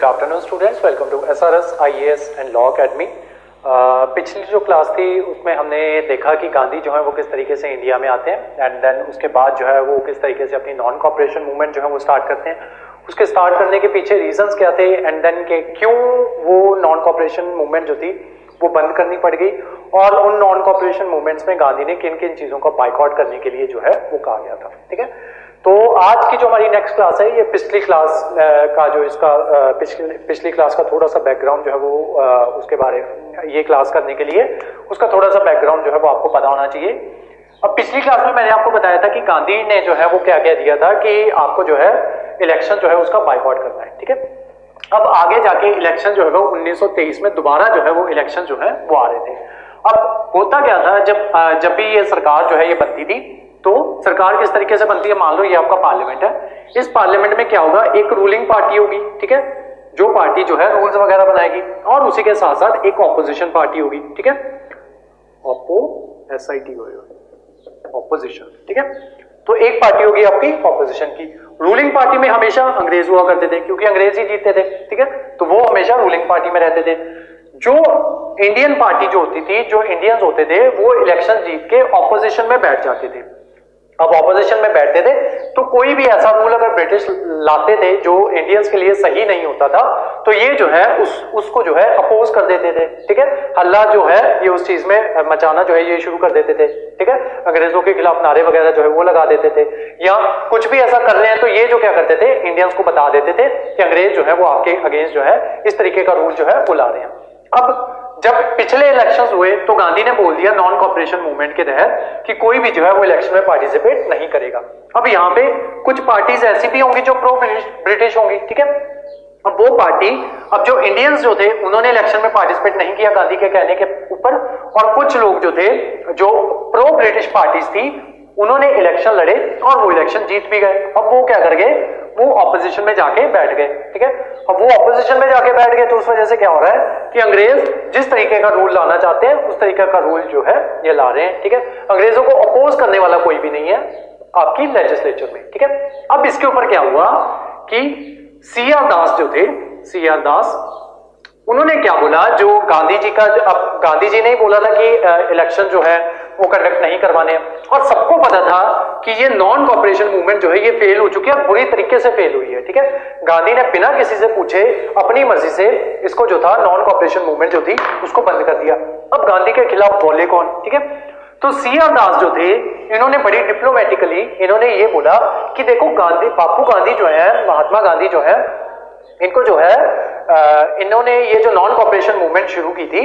Good afternoon students, welcome to SRS IAS and law academy. पिछली जो class थी उसमें हमने देखा कि गांधी जो है वो किस तरीके से इंडिया में आते हैं एंड देन उसके बाद जो है वो किस तरीके से अपनी नॉन कॉपरेशन मूवमेंट जो है वो स्टार्ट करते हैं। उसके स्टार्ट करने के पीछे रीजंस क्या थे एंड देन के क्यों वो नॉन कॉपरेशन मूवमेंट जो थी वो बंद करनी पड़ गई और उन नॉन कॉपरेशन मूवमेंट्स में गांधी ने किन किन चीजों का बाइकआउट करने के लिए जो है वो कहा गया था। ठीक है, तो आज की जो हमारी नेक्स्ट क्लास है ये पिछली क्लास का जो इसका पिछली क्लास का थोड़ा सा बैकग्राउंड जो है वो उसके बारे में ये क्लास करने के लिए उसका थोड़ा सा बैकग्राउंड जो है वो आपको पता होना चाहिए। अब पिछली क्लास में मैंने आपको बताया था कि गांधी ने जो है वो क्या कह दिया था कि आपको जो है इलेक्शन जो है उसका बाइकआउट करना है। ठीक है, अब आगे जाके इलेक्शन जो है वो 1923 में दोबारा जो है वो इलेक्शन जो है वो आ रहे थे। अब होता क्या था, जब भी ये सरकार जो है ये बनती थी तो सरकार किस तरीके से बनती है, मान लो ये आपका पार्लियामेंट है, इस पार्लियामेंट में क्या होगा, एक रूलिंग पार्टी होगी। ठीक है, जो पार्टी जो है रूल्स वगैरह बनाएगी और उसी के साथ साथ एक ऑपोजिशन पार्टी होगी। ठीक है, ऑपोजिशन। ठीक है, तो एक पार्टी होगी आपकी ऑपोजिशन की। रूलिंग पार्टी में हमेशा अंग्रेज हुआ करते थे क्योंकि अंग्रेज ही जीतते थे। ठीक है, तो वो हमेशा रूलिंग पार्टी में रहते थे। जो इंडियन पार्टी जो होती थी, जो इंडियंस होते थे, वो इलेक्शन जीत के ऑपोजिशन में बैठ जाते थे। अब ऑपोजिशन में बैठते थे तो कोई भी ऐसा रूल अगर ब्रिटिश लाते थे जो इंडियंस के लिए सही नहीं होता था तो ये जो है उसको जो है अपोज कर देते थे। ठीक है, हल्ला जो है ये उस चीज में मचाना जो है ये शुरू कर देते थे। ठीक है, अंग्रेजों के खिलाफ नारे वगैरह जो है वो लगा देते थे या कुछ भी ऐसा कर रहे हैं तो ये जो क्या करते थे, इंडियंस को बता देते थे कि अंग्रेज जो है वो आपके अगेंस्ट जो है इस तरीके का रूल जो है वो ला रहे हैं। अब जब पिछले इलेक्शंस हुए तो गांधी ने बोल दिया नॉन कॉपरेशन मूवमेंट के तहत कि कोई भी जो है वो इलेक्शन में पार्टिसिपेट नहीं करेगा। अब यहाँ पे कुछ पार्टीज ऐसी भी होंगी जो प्रो ब्रिटिश होंगी। ठीक है, अब वो पार्टी, अब जो इंडियंस जो थे उन्होंने इलेक्शन में पार्टिसिपेट नहीं किया गांधी के कहने के ऊपर, और कुछ लोग जो थे जो प्रो ब्रिटिश पार्टीज थी उन्होंने इलेक्शन लड़े और वो इलेक्शन जीत भी गए। अब वो क्या कर गए, वो ऑपोजिशन में जाके बैठ गए। ठीक है, अब वो ऑपोजिशन में जाके बैठ गए तो उस वजह से क्या हो रहा है कि अंग्रेज जिस तरीके का रूल लाना चाहते हैं उस तरीके का रूल जो है ये ला रहे हैं। ठीक है, अंग्रेजों को अपोज करने वाला कोई भी नहीं है आपकी लेजिस्लेचर में। ठीक है, अब इसके ऊपर क्या हुआ कि CR दास जो थे, CR दास, उन्होंने क्या बोला, जो गांधी जी का, अब गांधी जी ने ही बोला था कि इलेक्शन जो है वो कंडक्ट नहीं करवाने, और सबको पता था कि ये नॉन कॉपरेशन मूवमेंट जो है ये फेल हो चुकी है, बुरी तरीके से फेल हुई है। ठीक है, गांधी ने बिना किसी से पूछे अपनी मर्जी से इसको जो था नॉन कॉपरेशन मूवमेंट जो थी उसको बंद कर दिया। अब गांधी के खिलाफ बोले कौन? ठीक है, तो CR दास जो थे इन्होंने बड़ी डिप्लोमेटिकली इन्होंने ये बोला कि देखो गांधी, बापू गांधी जो है, महात्मा गांधी जो है, इनको जो है इन्होंने ये जो नॉन कॉपरेशन मूवमेंट शुरू की थी,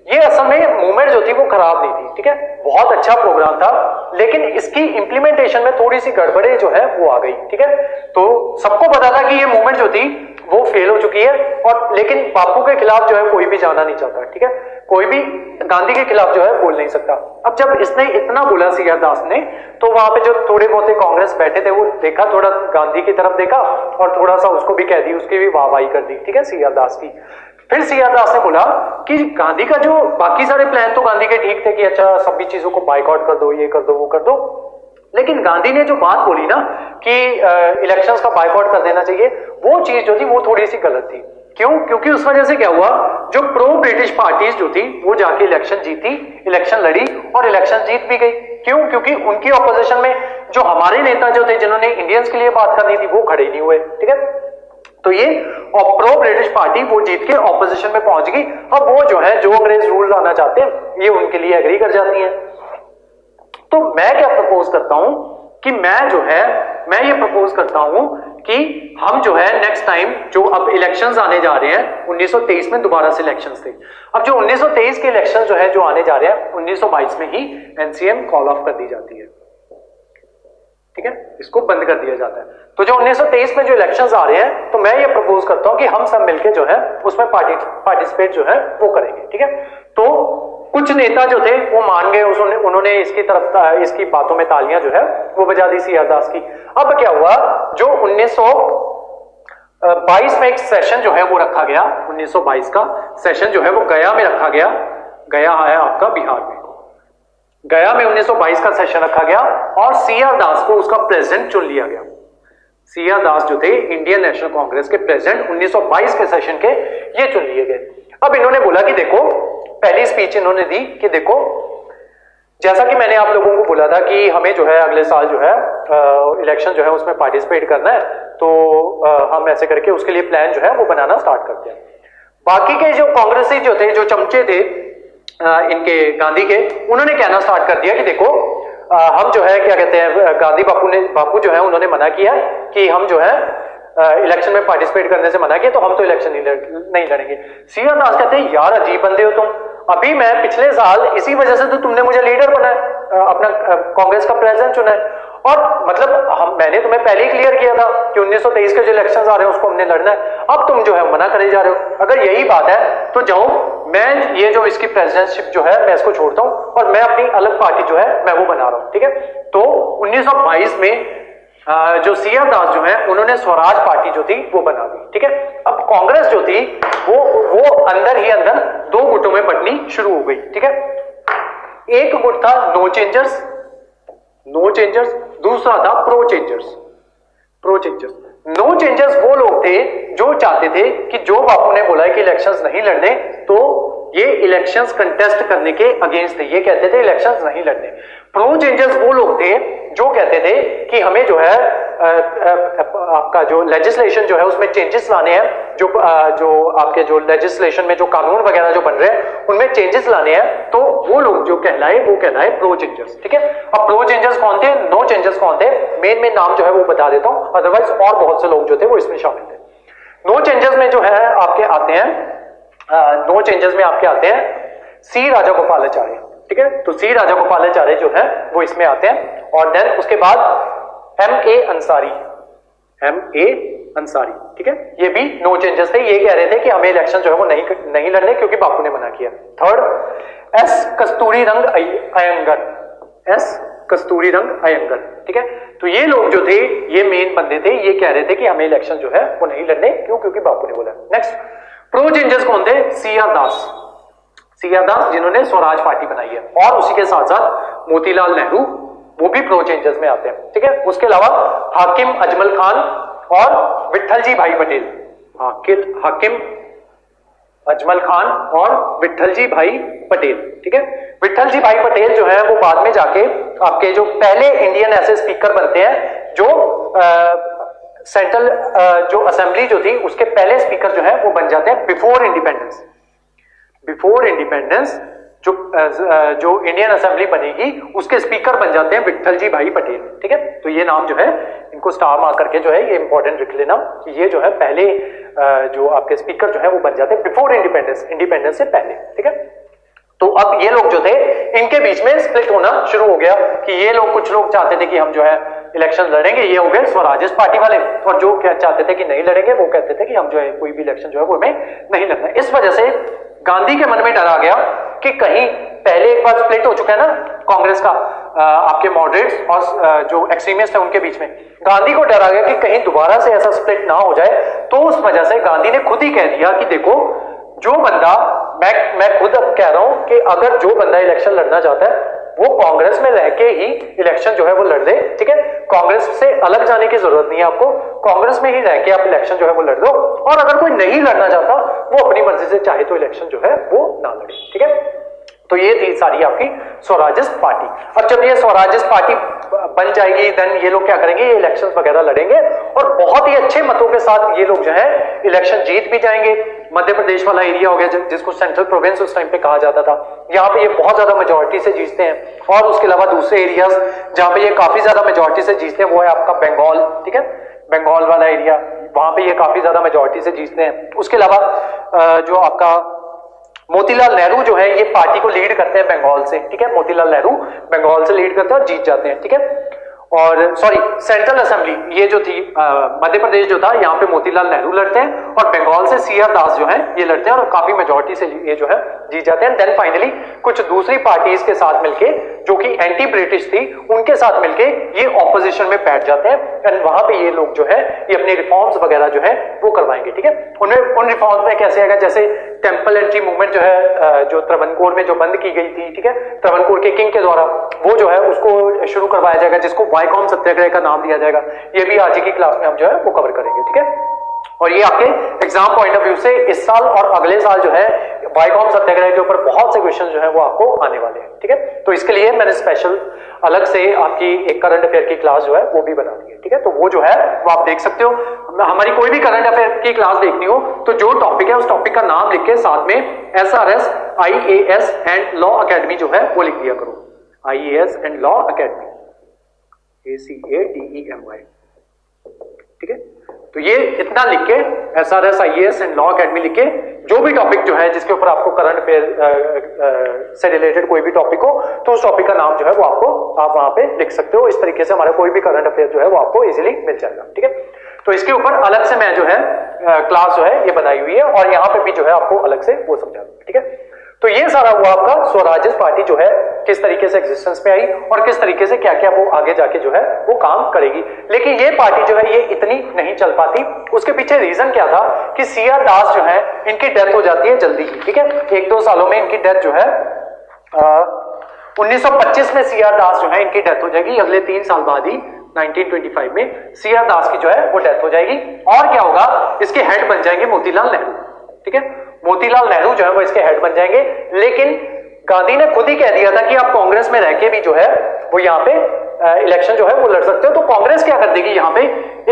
ये असल में मूवमेंट जो थी वो खराब नहीं थी। ठीक है, बहुत अच्छा प्रोग्राम था लेकिन इसकी इंप्लीमेंटेशन में थोड़ी सी गड़बड़े जो है वो आ गई। ठीक है, तो सबको पता था कि ये मूवमेंट जो थी वो फेल हो चुकी है, और लेकिन बापू के खिलाफ जो है कोई भी जाना नहीं चाहता। ठीक है, कोई भी गांधी के खिलाफ जो है बोल नहीं सकता। अब जब इसने इतना बोला CR दास ने, तो वहां पे जो थोड़े बहुत कांग्रेस बैठे थे वो देखा, थोड़ा गांधी की तरफ देखा और थोड़ा सा उसको भी कह दी, उसकी भी वाहवाही कर दी। ठीक है, CR दास की। फिर CR दास ने बोला कि गांधी का जो बाकी सारे प्लान तो गांधी के ठीक थे कि अच्छा सभी चीजों को बाइकआउट कर दो, ये कर दो, वो कर दो, लेकिन गांधी ने जो बात बोली ना कि इलेक्शंस का बाइकआउट कर देना चाहिए, वो चीज जो थी वो थोड़ी सी गलत थी। क्यों? क्योंकि उस वजह से क्या हुआ, जो प्रो ब्रिटिश पार्टीज जो थी वो जाके इलेक्शन जीती, इलेक्शन लड़ी और इलेक्शन जीत भी गई। क्यों? क्योंकि उनकी ऑपोजिशन में जो हमारे नेता जो थे जिन्होंने इंडियंस के लिए बात करनी थी वो खड़े नहीं हुए। ठीक है, तो ये प्रो ब्रिटिश पार्टी वो जीत के ऑपोजिशन में पहुंच गई। अब वो जो है जो अंग्रेज रूल लाना चाहते हैं ये उनके लिए एग्री कर जाती है। तो मैं क्या प्रपोज करता हूं कि मैं ये प्रपोज करता हूं कि हम जो है नेक्स्ट टाइम जो अब इलेक्शंस आने जा रहे हैं, 1923 में दोबारा से इलेक्शंस थे, अब जो 1923 के इलेक्शंस जो है जो आने जा रहे हैं 1922 में ही NCM कॉल ऑफ कर दी जाती है। ठीक है, इसको बंद कर दिया जाता है। तो जो 1923 में जो इलेक्शंस आ रहे हैं तो मैं ये प्रपोज करता हूं कि हम सब मिलकर जो है उसमें पार्टिसिपेट जो है वो करेंगे। ठीक है, तो कुछ नेता जो थे वो मान गए, उन्होंने इसकी तरफ इसकी बातों में तालियां जो है वो बजा दी CR दास की। अब क्या हुआ, जो 1922 में एक सेशन जो है वो रखा गया, 1922 का सेशन जो है वो गया में रखा गया। गया है आपका बिहार में, गया में 1922 का सेशन रखा गया और CR दास को उसका प्रेसिडेंट चुन लिया गया। सी आर दास जो थे इंडियन नेशनल कांग्रेस के प्रेसिडेंट 1922 के सेशन के, ये चुन लिए गए। अब इन्होंने बोला कि देखो, पहली स्पीच इन्होंने दी कि देखो, जैसा कि मैंने आप लोगों को बोला था कि हमें जो है अगले साल जो है इलेक्शन जो है उसमें पार्टिसिपेट करना है, तो हम ऐसे करके उसके लिए प्लान जो है वो बनाना स्टार्ट करते हैं। बाकी के जो कांग्रेसी जो थे, जो चमचे थे इनके गांधी के, उन्होंने कहना स्टार्ट कर दिया कि देखो हम जो है क्या कहते हैं, गांधी बापू जो है उन्होंने मना किया कि हम जो है इलेक्शन में पार्टिसिपेट करने से मना किया, तो हम तो इलेक्शन नहीं लड़ेंगे। सी आर दास कहते हैं यार अजीब बंदे हो तुम, अभी मैं पिछले साल इसी वजह से तो तुमने मुझे लीडर बनाया, अपना कांग्रेस का प्रेसिडेंट चुना है, और मतलब मैंने तुम्हें पहले ही क्लियर किया था कि 1923 के जो इलेक्शंस आ रहे हैं उसको हमने लड़ना है, अब तुम जो है मना करे जा रहे हो। अगर यही बात है तो जाओ, मैं ये जो इसकी प्रेसिडेंटशिप जो है मैं इसको छोड़ता हूं और मैं अपनी अलग पार्टी जो है मैं वो बना रहा हूं, ठीक है। तो 1922 में जो सी आर दास जो है उन्होंने स्वराज पार्टी जो थी वो बना दी, ठीक है। अब कांग्रेस जो थी वो अंदर ही अंदर दो गुटों में बंटनी शुरू हो गई, ठीक है। एक गुट था नो चेंजर्स, दूसरा था प्रो चेंजर्स। नो चेंजर्स वो लोग थे जो चाहते थे कि जो बापू ने बोला है कि इलेक्शंस नहीं लड़ने, तो ये इलेक्शंस कंटेस्ट करने के अगेंस्ट थे, ये कहते थे इलेक्शंस नहीं लड़ने। प्रो चेंजर्स वो लोग थे जो कहते थे कि हमें जो है आपका जो लेजिस्लेशन जो है उसमें चेंजेस लाने हैं, जो आपके जो लेजिस्लेशन में जो कानून वगैरह जो बन रहे हैं उनमें चेंजेस लाने हैं, तो वो लोग जो कहलाए वो कहलाए प्रो चेंजर्स, ठीक है। अब प्रो चेंजर्स कौन थे, नो चेंजर्स कौन थे, मेन नाम जो है वो बता देता हूं, अदरवाइज और बहुत से लोग जो थे वो इसमें शामिल थे। नो चेंजर्स में जो है आपके आते हैं, नो चेंजेस में आपके आते हैं सी राजागोपालाचार्य, ठीक है। तो सी राजागोपालाचार्य जो है वो इसमें आते हैं, और देन उसके बाद एम ए अंसारी, ठीक है, ये भी नो चेंजेस थे, ये कह रहे थे कि हमें इलेक्शन जो है वो नहीं लड़ने क्योंकि बापू ने मना किया। थर्ड एस कस्तूरीरंग अयंगर, ठीक है। तो ये लोग जो थे ये मेन बंदे थे, ये कह रहे थे कि हमें इलेक्शन जो है वो नहीं लड़ने, क्योंकि बापू ने बोला। नेक्स्ट प्रो चेंजर्स कौन थे, सी आर दास जिन्होंने स्वराज पार्टी बनाई है, और उसी के साथ साथ मोतीलाल नेहरू वो भी प्रो चेंजर्स में आते हैं, ठीक है। उसके अलावा हाकिम अजमल खान और विट्ठलजी भाई पटेल, हाकिम अजमल खान और विट्ठलजी भाई पटेल, ठीक है। विट्ठलजी भाई पटेल जो है वो बाद में जाके आपके जो पहले इंडियन ऐसे स्पीकर बनते हैं, जो सेंट्रल जो असेंबली जो थी उसके पहले स्पीकर जो है वो बन जाते हैं बिफोर इंडिपेंडेंस जो इंडियन असेंबली बनेगी उसके स्पीकर बन जाते हैं विट्ठलजी भाई पटेल, ठीक है। तो ये नाम जो है इनको स्टार मार्क करके जो है ये इंपॉर्टेंट लिख लेना कि ये जो है पहले जो आपके स्पीकर जो है वो बन जाते हैं बिफोर इंडिपेंडेंस से पहले, ठीक है। तो अब ये लोग जो थे इनके बीच में स्प्लिट होना शुरू हो गया कि ये लोग, कुछ लोग चाहते थे कि हम जो है इलेक्शन लड़ेंगे, ये हो गए स्वराजिस्ट पार्टी वाले, और जो क्या चाहते थे कि नहीं लड़ेंगे वो कहते थे कि हम जो है कोई भी इलेक्शन जो है वो हमें नहीं लड़ना। इस वजह से गांधी के मन में डर आ गया कि कहीं पहले एक बार स्प्लिट हो चुका है ना कांग्रेस का, आपके मॉडरेट्स और जो एक्सट्रीमिस्ट है उनके बीच में, गांधी को डर आ गया कि कहीं दोबारा से ऐसा स्प्लिट ना हो जाए। तो उस वजह से गांधी ने खुद ही कह दिया कि देखो, जो बंदा, मैं खुद अब कह रहा हूं कि अगर जो बंदा इलेक्शन लड़ना चाहता है वो कांग्रेस में रह के ही इलेक्शन जो है वो लड़ दे, ठीक है। कांग्रेस से अलग जाने की जरूरत नहीं है आपको, कांग्रेस में ही रह के आप इलेक्शन जो है वो लड़ दो, और अगर कोई नहीं लड़ना चाहता वो अपनी मर्जी से चाहे तो इलेक्शन जो है वो ना लड़े, ठीक है। तो ये थी सारी आपकी स्वराजिस्ट पार्टी। अब जब ये स्वराजिस्ट पार्टी बन जाएगी देन ये लोग क्या करेंगे, ये इलेक्शंस वगैरह लड़ेंगे और बहुत ही अच्छे मतों के साथ ये लोग जो है इलेक्शन जीत भी जाएंगे। मध्य प्रदेश वाला एरिया हो गया जिसको सेंट्रल प्रोविंस उस टाइम पे कहा जाता था, यहाँ पे ये बहुत ज्यादा मेजोरिटी से जीतते हैं। और उसके अलावा दूसरे एरियाज जहां पे ये काफी ज्यादा मेजोरिटी से जीतते हैं वो है आपका बंगाल, ठीक है, बंगाल वाला एरिया, वहां पे ये काफी ज्यादा मेजोरिटी से जीतते हैं। उसके अलावा जो आपका मोतीलाल नेहरू जो है ये पार्टी को लीड करते हैं बंगाल से, ठीक है, मोतीलाल नेहरू बंगाल से लीड करते हैं और जीत जाते हैं, ठीक है। और सॉरी, सेंट्रल असेंबली ये जो थी मध्य प्रदेश जो था यहाँ पे मोतीलाल नेहरू लड़ते हैं और बंगाल से सी आर दास जो है ये लड़ते हैं और काफी मेजोरिटी से ये जो है जीत जाते हैं। देन फाइनली कुछ दूसरी पार्टीज के साथ मिलके जो कि एंटी ब्रिटिश थी, उनके साथ मिलके ये ऑपोजिशन में बैठ जाते हैं एंड वहां पे ये लोग जो है ये अपने रिफॉर्म्स वगैरह जो है वो करवाएंगे, ठीक है। उन रिफॉर्म्स में कैसे आएगा, जैसे टेंपल एंट्री मूवमेंट जो है जो त्रावणकोर में जो बंद की गई थी, ठीक है, त्रावणकोर के किंग के द्वारा, वो जो है उसको शुरू करवाया जाएगा, जिसको वाइकॉम सत्याग्रह का नाम दिया जाएगा। ये भी आज की क्लास में हम जो है वो कवर करेंगे, ठीक है। और ये आपके एग्जाम पॉइंट ऑफ व्यू से इस साल और अगले साल जो है वाइकॉम सत्याग्रह के ऊपर बहुत से क्वेश्चन जो है वो आपको आने वाले हैं, ठीक है। तो इसके लिए मैंने स्पेशल अलग से आपकी एक करंट अफेयर की क्लास जो है वो भी बना दी है, ठीक है। तो वो जो है वो आप देख सकते हो। हमारी कोई भी करंट अफेयर की क्लास देखनी हो तो जो टॉपिक है उस टॉपिक का नाम लिख के साथ में SRS IAS and law academy जो है वो लिख दिया करो, IAS and law academy, ACADEMY, ठीक है। तो ये इतना लिख के SRS IAS and law academy लिख के जो भी टॉपिक जो है जिसके ऊपर आपको करंट अफेयर से रिलेटेड कोई भी टॉपिक हो तो उस टॉपिक का नाम जो है वो आपको आप वहां पे लिख सकते हो। इस तरीके से हमारा कोई भी करंट अफेयर जो है वो आपको इजीली मिल जाएगा, ठीक है। तो इसके ऊपर अलग से मैं जो है क्लास जो है ये बनाई हुई है और यहाँ पे भी जो है आपको अलग से वो समझा दूंगा, ठीक है। तो ये सारा हुआ आपका स्वराज्य पार्टी जो है किस तरीके से एग्जिस्टेंस में आई और किस तरीके से क्या क्या वो आगे जाके जो है वो काम करेगी। लेकिन ये पार्टी जो है ये इतनी नहीं चल पाती, उसके पीछे रीजन क्या था कि CR दास जो है इनकी डेथ हो जाती है जल्दी ही, ठीक है। 1-2 सालों में इनकी डेथ जो है 1925 में CR दास जो है इनकी डेथ हो जाएगी। अगले 3 साल बाद ही 1925 में CR दास की जो है वो डेथ हो जाएगी और क्या होगा, इसके हेड बन जाएंगे मोतीलाल नेहरू, ठीक है। मोतीलाल नेहरू जो है वो इसके हेड बन जाएंगे। लेकिन गांधी ने खुद ही कह दिया था कि आप कांग्रेस में रह के भी जो है वो यहाँ पे इलेक्शन जो है वो लड़ सकते हो। तो कांग्रेस क्या कर देगी, यहाँ पे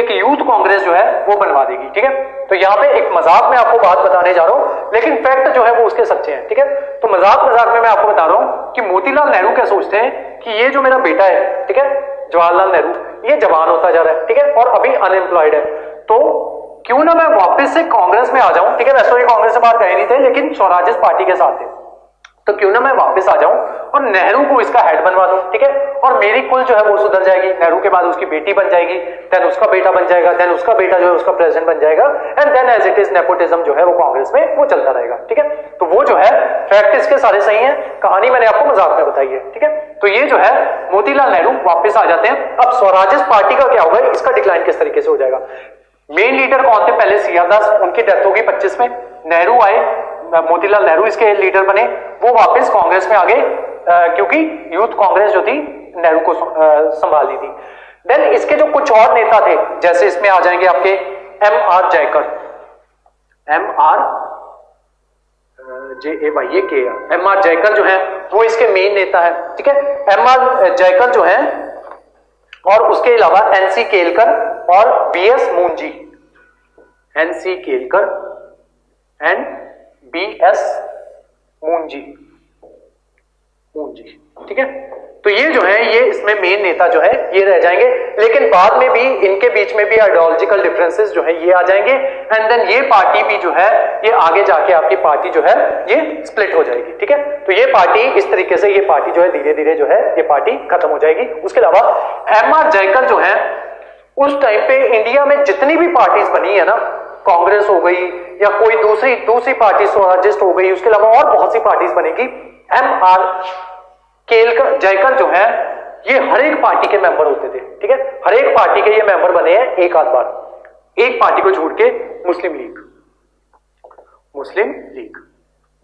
एक यूथ कांग्रेस जो है वो बनवा देगी, ठीक है। तो यहाँ पे एक मजाक में आपको बात बताने जा रहा हूं, लेकिन फैक्ट जो है वो उसके सच्चे हैं, ठीक है। तो मजाक में मैं आपको बता रहा हूं कि मोतीलाल नेहरू क्या सोचते हैं कि ये जो मेरा बेटा है, ठीक है, जवाहरलाल नेहरू, ये जवान होता जा रहा है, ठीक है, और अभी अनएम्प्लॉयड है, तो क्यों ना मैं वापस से कांग्रेस में आ जाऊं, ठीक है। वैसे ये कांग्रेस से बात कह नहीं थे लेकिन स्वराज्य पार्टी के साथ थे, तो क्यों ना मैं वापस आ जाऊं और नेहरू को इसका हेड बनवा दूं, ठीक है। और मेरी कुल जो है वो सुधर जाएगी, नेहरू के बाद उसकी बेटी बन जाएगी, देन उसका बेटा बन जाएगा, देन उसका बेटा जो है उसका प्रेसिडेंट बन जाएगा and then as it is nepotism जो है वो कांग्रेस में वो चलता रहेगा, ठीक है। तो वो जो है फैक्ट इसके सारे सही है, कहानी मैंने आपको मजाक में बताई है, ठीक है। तो ये जो है मोतीलाल नेहरू वापस आ जाते हैं। अब स्वराज्य पार्टी का क्या होगा, इसका डिक्लाइन किस तरीके से हो जाएगा। मेन लीडर कौन थे पहले, CR दास, उनकी डेथ होगी 25 में, नेहरू आए, मोतीलाल नेहरू इसके लीडर बने, वो वापस कांग्रेस में आ गए क्योंकि यूथ कांग्रेस जो थी नेहरू को संभाली थी। देन इसके जो कुछ और नेता थे, जैसे इसमें आ जाएंगे आपके MR जयकर, MR जयकर जो है वो इसके मेन नेता है, ठीक है। MR जयकर जो है और उसके अलावा NC केलकर और BS मूंजी, NC Kelkar and BS मूंजी, ठीक है। तो ये जो है ये इसमें मेन नेता जो है ये रह जाएंगे, लेकिन बाद में भी इनके बीच में भी आइडियोलॉजिकल डिफरेंसेस जो है ये आ जाएंगे एंड देन ये पार्टी भी जो है ये आगे जाके आपकी पार्टी जो है ये स्प्लिट हो जाएगी, ठीक है। तो ये पार्टी इस तरीके से ये पार्टी जो है धीरे धीरे जो है ये पार्टी खत्म हो जाएगी। उसके अलावा MR जयकर जो है उस टाइम पे इंडिया में जितनी भी पार्टीज बनी है ना, कांग्रेस हो गई या कोई दूसरी पार्टी स्वराजिस्ट हो गई, उसके अलावा और बहुत सी पार्टीज बनेगी, MR केलकर जयकर जो है ये हर एक पार्टी के मेंबर होते थे, ठीक है। हर एक पार्टी के ये मेंबर बने हैं एक आध बार, एक पार्टी को छोड़ के मुस्लिम लीग,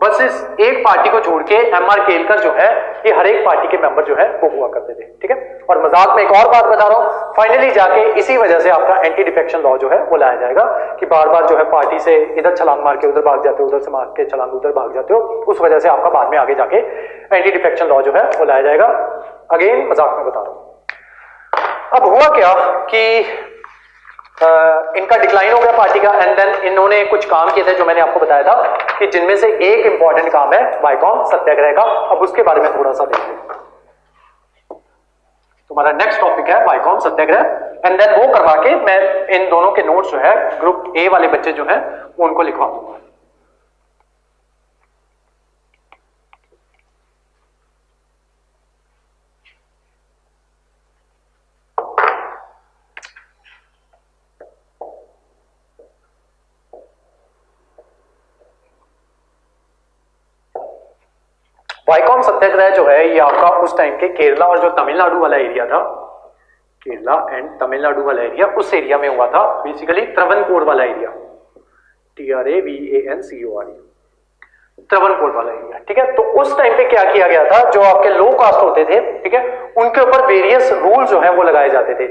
बस इस एक पार्टी को छोड़ के MR केलकर जो है ये हर एक पार्टी के मेंबर जो है वो हुआ करते थे, ठीक है। और मजाक में एक और बात बता रहा हूं, फाइनली जाके इसी वजह से आपका एंटी डिफेक्शन लॉ जो है वो लाया जाएगा कि बार बार जो है पार्टी से इधर छलांग मार के उधर भाग जाते हो, उधर से मार के छलांग उधर भाग जाते हो, उस वजह से आपका बाद में आगे जाके एंटी डिफेक्शन लॉ जो है वो लाया जाएगा। अगेन मजाक में बता रहा हूं। अब हुआ क्या कि इनका डिक्लाइन हो गया पार्टी का एंड देन इन्होंने कुछ काम किए थे जो मैंने आपको बताया था कि जिनमें से एक इंपॉर्टेंट काम है वाइकॉम सत्याग्रह का। अब उसके बारे में थोड़ा सा देखते हैं। तुम्हारा नेक्स्ट टॉपिक है वाइकॉम सत्याग्रह एंड देन वो करवा के मैं इन दोनों के नोट्स जो है ग्रुप A वाले बच्चे जो है वो उनको लिखवा दूंगा। वाइकॉम सत्याग्रह जो है ये आपका उस टाइम के केरला और जो तमिलनाडु वाला एरिया था, केरला एंड तमिलनाडु वाला एरिया, उस एरिया में हुआ था, बेसिकली त्रवणकोर वाला एरिया, TRAVANCOR, त्रवणकोर वाला एरिया। ठीक है, तो उस टाइम पे क्या किया गया था, जो आपके लो कास्ट होते थे, ठीक है, उनके ऊपर वेरियस रूल जो है वो लगाए जाते थे।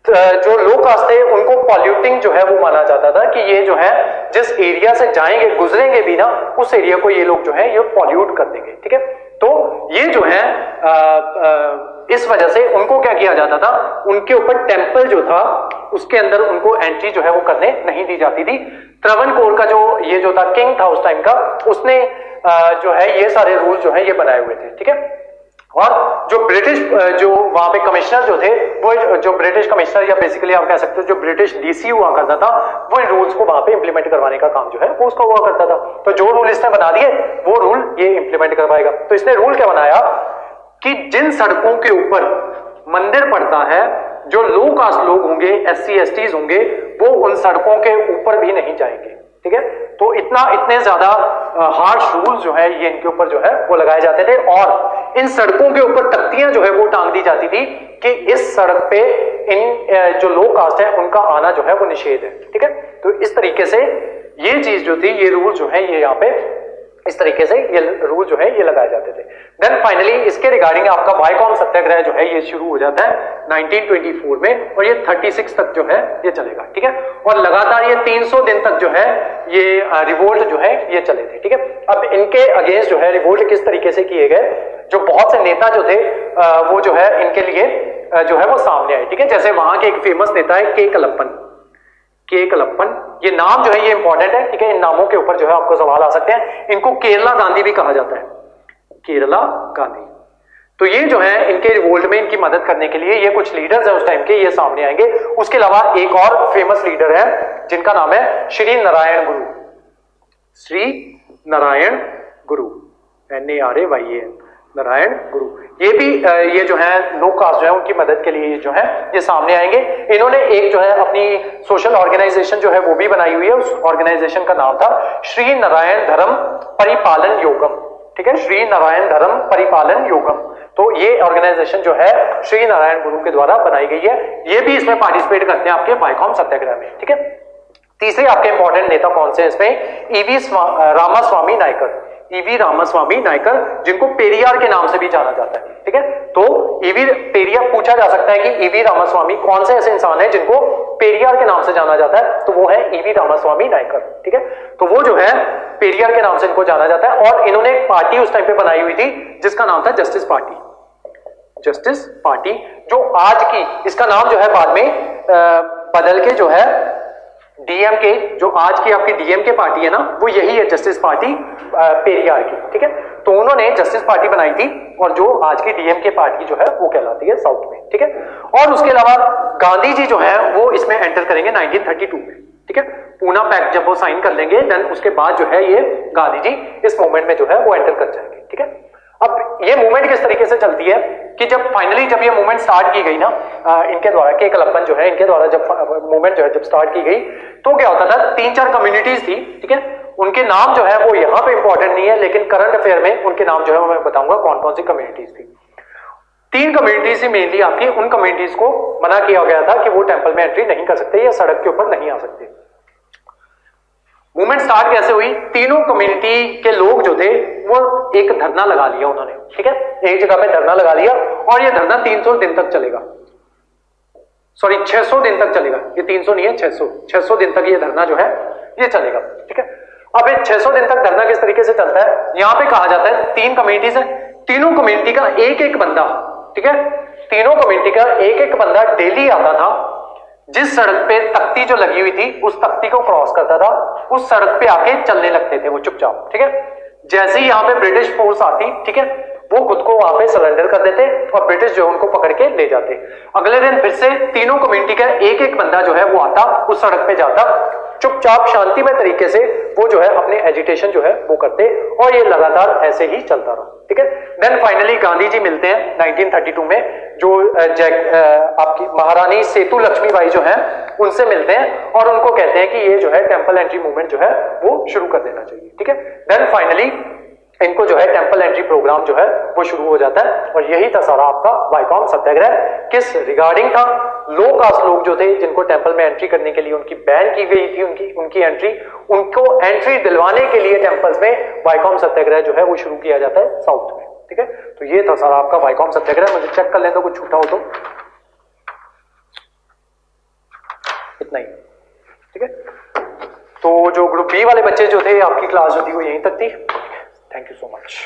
जो लो कास्ट थे उनको पॉल्यूटिंग जो है वो माना जाता था कि ये जो है जिस एरिया से जाएंगे गुजरेंगे भी ना, उस एरिया को ये लोग जो है ये पॉल्यूट कर देंगे। ठीक है, तो ये जो है इस वजह से उनको क्या किया जाता था, उनके ऊपर टेम्पल जो था उसके अंदर उनको एंट्री जो है वो करने नहीं दी जाती थी। त्रवणकोर का जो ये जो था किंग था उस टाइम का, उसने जो है ये सारे रूल जो है ये बनाए हुए थे। ठीक है, और जो ब्रिटिश जो वहां पे कमिश्नर जो थे, वो जो ब्रिटिश कमिश्नर या बेसिकली आप कह सकते हो जो ब्रिटिश डीसी हुआ करता था, वो इन रूल्स को वहां पे इंप्लीमेंट करवाने का काम जो है वो उसका हुआ करता था। तो जो रूल इसने बना दिए वो रूल ये इंप्लीमेंट करवाएगा। तो इसने रूल क्या बनाया कि जिन सड़कों के ऊपर मंदिर पड़ता है, जो लो कास्ट लोग होंगे, SC STs होंगे, वो उन सड़कों के ऊपर भी नहीं जाएंगे। ठीक है, तो इतने ज्यादा हार्श रूल्स जो है ये इनके ऊपर जो है वो लगाए जाते थे, और इन सड़कों के ऊपर तख्तियां जो है वो टांग दी जाती थी कि इस सड़क पे इन जो लो कास्ट है उनका आना जो है वो निषेध है। ठीक है, तो इस तरीके से ये चीज जो थी, ये रूल जो है ये यहाँ पे इस तरीके से ये रूल जो है ये लगाए जाते थे। देन फाइनली इसके रिगार्डिंग आपका वाइकॉम सत्याग्रह जो है ये शुरू हो जाता है 1924 में, और ये 36 तक जो है ये चलेगा। ठीक है, और लगातार ये 300 दिन तक जो है ये रिवोल्ट जो है ये चले थे। ठीक है, अब इनके अगेंस्ट जो है रिवोल्ट किस तरीके से किए गए, जो बहुत से नेता जो थे वो जो है इनके लिए जो है वो सामने आए। ठीक है, जैसे वहां के एक फेमस नेता है के कलप्पन, ये नाम जो है ये इंपॉर्टेंट है। ठीक है, इन नामों के ऊपर जो है आपको सवाल आ सकते हैं। इनको केरला गांधी भी कहा जाता है, केरला गांधी। तो ये जो है इनके रिवोल्ट में इनकी मदद करने के लिए ये कुछ लीडर्स है उस टाइम के, ये सामने आएंगे। उसके अलावा एक और फेमस लीडर है जिनका नाम है श्री नारायण गुरु, श्री नारायण गुरु, NARAYAN, नारायण गुरु। ये भी ये जो है लो कास्ट जो है उनकी मदद के लिए जो है ये सामने आएंगे। इन्होंने एक जो है अपनी सोशल ऑर्गेनाइजेशन जो है वो भी बनाई हुई है। उस ऑर्गेनाइजेशन का नाम था श्री नारायण धर्म परिपालन योगम। ठीक है, श्री नारायण धर्म परिपालन योगम। तो ये ऑर्गेनाइजेशन जो है श्री नारायण गुरु के द्वारा बनाई गई है। ये भी इसमें पार्टिसिपेट करते हैं आपके वाइकॉम सत्याग्रह में। ठीक है, तीसरे आपके इंपॉर्टेंट नेता कौन से हैं इसमें, EV रामास्वामी नायकर, EV रामास्वामी नायकर, जिनको पेरियार के नाम से भी जाना जाता है। ठीक है, तो EV पेरियार पूछा जा सकता है कि EV रामास्वामी कौन से ऐसे इंसान है जिनको पेरियार के नाम से जाना जाता है, तो वो है EV रामास्वामी नायकर। ठीक है, तो वो जो है पेरियार के नाम से इनको जाना जाता है, और इन्होंने एक पार्टी उस टाइम पे बनाई हुई थी जिसका नाम था जस्टिस पार्टी। जस्टिस पार्टी जो आज की, इसका नाम जो है बाद में बदल के जो है DMK, जो आज की आपकी DMK पार्टी है ना, वो यही है जस्टिस पार्टी पेरियार की। ठीक है, तो उन्होंने जस्टिस पार्टी बनाई थी, और जो आज की DMK पार्टी जो है वो कहलाती है साउथ में। ठीक है, और उसके अलावा गांधी जी जो है वो इसमें एंटर करेंगे 1932 में। ठीक है, पूना पैक्ट जब वो साइन कर लेंगे, देन उसके बाद जो है ये गांधी जी इस मूवमेंट में जो है वो एंटर कर जाएंगे। ठीक है, अब ये मूवमेंट किस तरीके से चलती है कि जब फाइनली जब ये मूवमेंट स्टार्ट की गई ना इनके द्वारा, के कलप्पन जो है इनके द्वारा जब मूवमेंट जो है जब स्टार्ट की गई, तो क्या होता था, 3-4 कम्युनिटीज थी। ठीक है, उनके नाम जो है वो यहाँ पे इंपॉर्टेंट नहीं है, लेकिन करंट अफेयर में उनके नाम जो है मैं बताऊंगा कौन कौन सी कम्युनिटीज थी। 3 कम्युनिटीज ही मेनली आपकी, उन कम्युनिटीज को मना किया गया था कि वो टेंपल में एंट्री नहीं कर सकते या सड़क के ऊपर नहीं आ सकते। मूवमेंट स्टार्ट कैसे हुई, तीनों कम्युनिटी के लोग जो थे वो एक धरना लगा लिया उन्होंने। ठीक है, एक जगह पे धरना लगा लिया, और ये धरना 300 दिन तक चलेगा, सॉरी 600 दिन तक चलेगा। ये 300 नहीं है, 600 दिन तक ये धरना जो है ये चलेगा। ठीक है, अब ये 600 दिन तक धरना किस तरीके से चलता है, यहां पे कहा जाता है 3 कम्युनिटीज है, तीनों कम्युनिटी का एक बंदा, ठीक है, तीनों कम्युनिटी का एक बंदा डेली आता था, जिस सड़क पे तख्ती जो लगी हुई थी उस तख्ती को क्रॉस करता था, उस सड़क पे आके चलने लगते थे वो चुपचाप। ठीक है, जैसे ही यहां पे ब्रिटिश फोर्स आती, ठीक है, वो खुद को वहां पे सरेंडर कर देते और ब्रिटिश जो उनको पकड़ के ले जाते। अगले दिन फिर से तीनों कम्युनिटी का एक बंदा जो है वो आता, उस सड़क पे जाता, चुपचाप शांतिमय तरीके से वो जो है अपने एजिटेशन जो है वो करते, और ये लगातार ऐसे ही चलता रहा। ठीक है, देन फाइनली गांधी जी मिलते हैं 1932 में, जो आपकी महारानी सेतु लक्ष्मीबाई जो है उनसे मिलते हैं, और उनको कहते हैं कि ये जो है टेंपल एंट्री मूवमेंट जो है वो शुरू कर देना चाहिए। ठीक है, देन फाइनली इनको जो है टेंपल एंट्री प्रोग्राम जो है वो शुरू हो जाता है। और यही था सारा आपका वाइकॉम सत्याग्रह। किस रिगार्डिंग था? लो कास्ट लोग जो थे जिनको टेंपल में एंट्री करने के लिए उनकी बैन की गई थी, उनकी एंट्री, उनको एंट्री दिलवाने के लिए टेंपल्स में वाइकॉम सत्याग्रह जो है वो शुरू किया जाता है साउथ में। ठीक है, तो ये था सारा आपका वाइकॉम सत्याग्रह। मुझे चेक कर लें तो कुछ छूटा हो तो। इतना ही, ठीक है। तो जो ग्रुप बी वाले बच्चे जो थे, आपकी क्लास जो थी वो यहीं तक थी। Thank you so much.